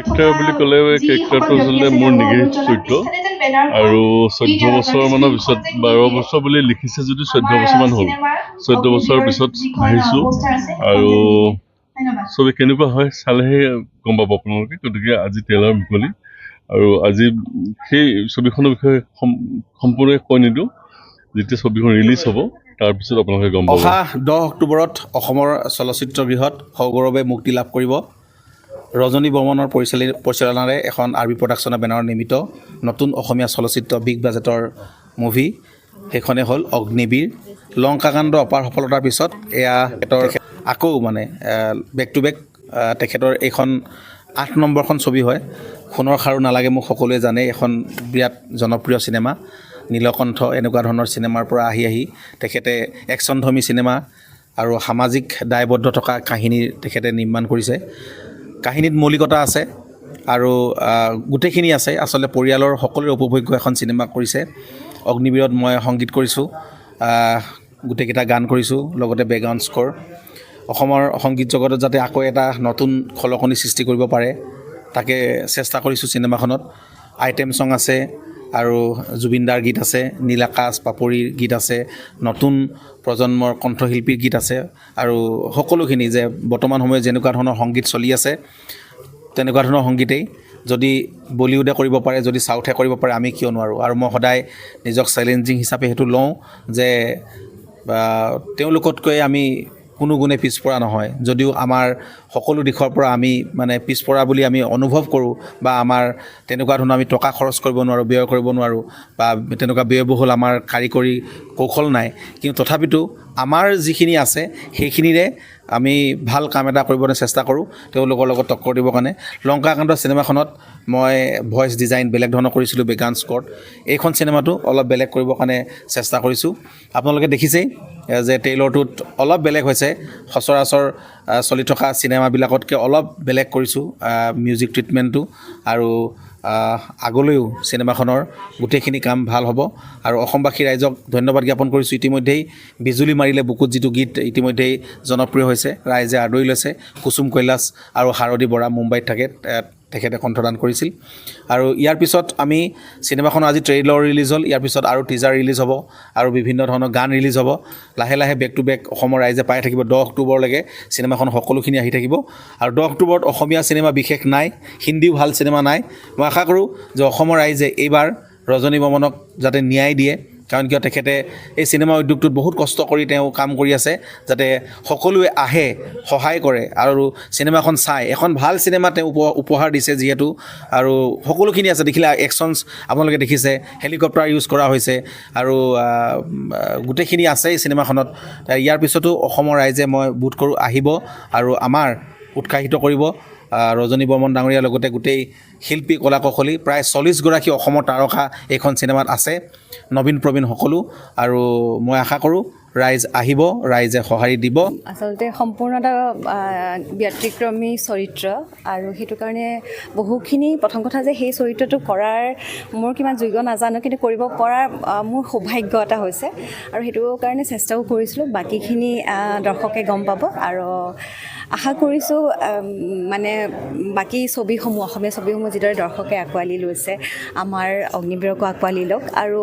Character বুলি ক'লে কেৰেক্টাৰটো আচলতে মোৰ নিগেটিভ চৰিত্ৰ আৰু 14 বছৰ মানৰ পিছত 12 বছৰ বুলি লিখিছে যদি 14 বছৰমান হ'ল 14 বছৰৰ পিছত আহিছোঁ আৰু ছবি কেনেকুৱা হয় চালেহে গম পাব আপোনালোকে গতিকে আজি ট্ৰেইলাৰ মুকলি আৰু আজি সেই ছবিখনৰ বিষয়ে সম্পূৰ্ণ কৈ নিদিওঁ যেতিয়া ছবিখন ৰিলিজ হ'ব তাৰপিছত আপোনালোকে গম পাব। অহা 10 অক্টোবৰত অসমৰ চলচ্চিত্ৰ গৃহত সগৌৰৱে মুক্তি লাভ কৰিব ৰজনী বৰ্মনৰ পৰিচালনাৰে এখন আৰবি প্ৰডাকশ্যনৰ বেনাৰত নিৰ্মিত নতুন অসমীয়া চলচ্চিত্ৰ বিগ বাজেটৰ মুভি সেইখনে হ'ল অগ্নিবীৰ। লংকাকাণ্ড অপাৰ সফলতাৰ পিছত এয়া আকৌ মানে বেক টু বেক তেখেতৰ এইখন 8 নম্বৰখন ছবি হয়। সোণৰ খাৰু নালাগে মোক সকলোৱে জানে এখন বিৰাট জনপ্ৰিয় চিনেমা নীলকণ্ঠ এনেকুৱা ধৰণৰ চিনেমাৰ পৰা আহি তেখেতে একশ্যনধৰ্মী চিনেমা আৰু সামাজিক দায়বদ্ধ থকা কাহিনী তেখেতে নিৰ্মাণ কৰিছে। কাহিনীত মৌলিকতা আছে আৰু গোটেইখিনি আছে আচলতে পৰিয়ালৰ সকলোৰে উপভোগ্য এখন চিনেমা কৰিছে। অগ্নিবীৰত মই সংগীত কৰিছোঁ, গোটেইকেইটা গান কৰিছোঁ, লগতে বেকগ্ৰাউণ্ড স্ক'ৰ। অসমৰ সংগীত জগতত যাতে আকৌ এটা নতুন খলকনি সৃষ্টি কৰিব পাৰে তাকে চেষ্টা কৰিছোঁ চিনেমাখনত। আইটেম ছং আছে আৰু জুবিনদাৰ গীত আছে, নীল আকাশ পাপৰিৰ গীত আছে, নতুন প্ৰজন্মৰ কণ্ঠশিল্পীৰ গীত আছে আৰু সকলোখিনি যে বৰ্তমান সময়ত যেনেকুৱা ধৰণৰ সংগীত চলি আছে তেনেকুৱা ধৰণৰ সংগীতেই যদি বলিউডে কৰিব পাৰে, যদি চাউথে কৰিব পাৰে আমি কিয় নোৱাৰোঁ। আৰু মই সদায় নিজক চেলেঞ্জিং হিচাপে সেইটো লওঁ যে তেওঁলোকতকৈ আমি কোনো গুণে পিছপৰা নহয়, যদিও আমাৰ সকলো দিশৰ পৰা আমি মানে পিছপৰা বুলি আমি অনুভৱ কৰোঁ বা আমাৰ তেনেকুৱা ধৰণৰ আমি টকা খৰচ কৰিব নোৱাৰোঁ, ব্যয় কৰিব নোৱাৰোঁ বা তেনেকুৱা ব্যয়বহুল আমাৰ কাৰিকৰী কৌশল নাই, কিন্তু তথাপিতো আমাৰ যিখিনি আছে সেইখিনিৰে আমি ভাল কাম এটা কৰিবলৈ চেষ্টা কৰোঁ তেওঁলোকৰ লগত টক্কৰ দিবৰ কাৰণে। লংকাকাণ্ড চিনেমাখনত মই ভইচ ডিজাইন বেলেগ ধৰণৰ কৰিছিলোঁ, বেকগ্ৰাউণ্ড স্ক'ৰ। এইখন চিনেমাটো অলপ বেলেগ কৰিবৰ কাৰণে চেষ্টা কৰিছোঁ। আপোনালোকে দেখিছেই যে ট্ৰেইলাৰটোত অলপ বেলেগ হৈছে, সচৰাচৰ চলি থকা চিনেমাবিলাকতকৈ অলপ বেলেগ কৰিছোঁ মিউজিক ট্ৰিটমেণ্টটো আৰু আগলৈও চিনেমাখনৰ গোটেইখিনি কাম ভাল হ'ব আৰু অসমবাসী ৰাইজক ধন্যবাদ জ্ঞাপন কৰিছোঁ। ইতিমধ্যেই বিজুলী মাৰিলে বুকুত যিটো গীত ইতিমধ্যেই জনপ্ৰিয় হৈছে, ৰাইজে আদৰি লৈছে। কুসুম কৈলাশ আৰু শাৰদী বৰা মুম্বাইত থাকে, তেখেতে কণ্ঠদান কৰিছিল। আৰু ইয়াৰ পিছত আমি চিনেমাখন আজি ট্ৰেইলাৰ ৰিলিজ হ'ল, ইয়াৰ পিছত আৰু টিজাৰ ৰিলিজ হ'ব আৰু বিভিন্ন ধৰণৰ গান ৰিলিজ হ'ব। লাহে লাহে বেক টু বেক অসমৰ ৰাইজে পাই থাকিব। 10 অক্টোবৰলৈকে চিনেমাখন সকলোখিনি আহি থাকিব আৰু 10 অক্টোবৰত অসমীয়া চিনেমা বিশেষ নাই, হিন্দীও ভাল চিনেমা নাই। মই আশা কৰোঁ যে অসমৰ ৰাইজে এইবাৰ ৰজনী বৰ্মনক যাতে ন্যায় দিয়ে, কাৰণ কিয় তেখেতে এই চিনেমা উদ্যোগটোত বহুত কষ্ট কৰি তেওঁ কাম কৰি আছে, যাতে সকলোৱে আহে সহায় কৰে আৰু চিনেমাখন চাই এখন ভাল চিনেমা তেওঁ উপহাৰ দিছে যিহেতু। আৰু সকলোখিনি আছে, দেখিলে একশ্যনছ আপোনালোকে দেখিছে, হেলিকপ্টাৰ ইউজ কৰা হৈছে আৰু গোটেইখিনি আছে এই চিনেমাখনত। ইয়াৰ পিছতো অসমৰ ৰাইজে মই বোধ কৰোঁ আহিব আৰু আমাৰ উৎসাহিত কৰিব। ৰজনী বৰ্মন ডাঙৰীয়াৰ লগতে গোটেই শিল্পী কলা কৌশলী প্ৰায় 40 গৰাকী অসমৰ তাৰকা এইখন চিনেমাত আছে, নবীন প্ৰবীণ সকলো। আৰু মই আশা কৰোঁ ৰাইজ আহিব, ৰাইজে সঁহাৰি দিব। আচলতে সম্পূৰ্ণ এটা ব্যতিক্ৰমী চৰিত্ৰ আৰু সেইটো কাৰণে বহুখিনি প্ৰথম কথা যে সেই চৰিত্ৰটো কৰাৰ মোৰ কিমান যোগ্য নাজানো, কিন্তু কৰিব পৰাৰ মোৰ সৌভাগ্য এটা হৈছে আৰু সেইটো কাৰণে চেষ্টাও কৰিছিলোঁ। বাকীখিনি দৰ্শকে গম পাব আৰু আশা কৰিছোঁ মানে বাকী ছবিসমূহ, অসমীয়া ছবিসমূহ যিদৰে দৰ্শকে আঁকোৱালি লৈছে আমাৰ অগ্নিবীৰকো আঁকোৱালি লওক। আৰু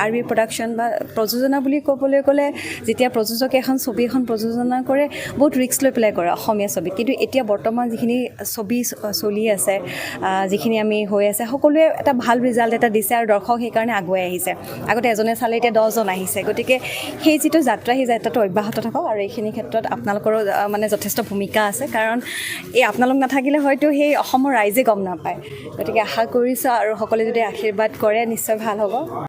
আৰবি প্ৰডাকশ্যন বা প্ৰযোজনা বুলি ক'বলৈ গ'লে যেতিয়া প্ৰযোজকে এখন ছবি এখন প্ৰযোজনা কৰে বহুত ৰিস্ক লৈ পেলাই কৰে অসমীয়া ছবিত, কিন্তু এতিয়া বৰ্তমান যিখিনি ছবি চলি আছে, যিখিনি আমি হৈ আছে, সকলোৱে এটা ভাল ৰিজাল্ট এটা দিছে আৰু দৰ্শক সেইকাৰণে আগুৱাই আহিছে। আগতে এজনে চালে এতিয়া 10জন আহিছে, গতিকে সেই যিটো যাত্ৰা সেই যাত্ৰাটো অব্যাহত থাকক আৰু এইখিনি ক্ষেত্ৰত আপোনালোকৰো মানে যথেষ্ট ভূমিকা আছে, কাৰণ এই আপোনালোক নাথাকিলে হয়তো সেই অসমৰ ৰাইজে গম নাপায়। গতিকে আশা কৰিছোঁ আৰু সকলোৱে যদি আশীৰ্বাদ কৰে নিশ্চয় ভাল হ'ব।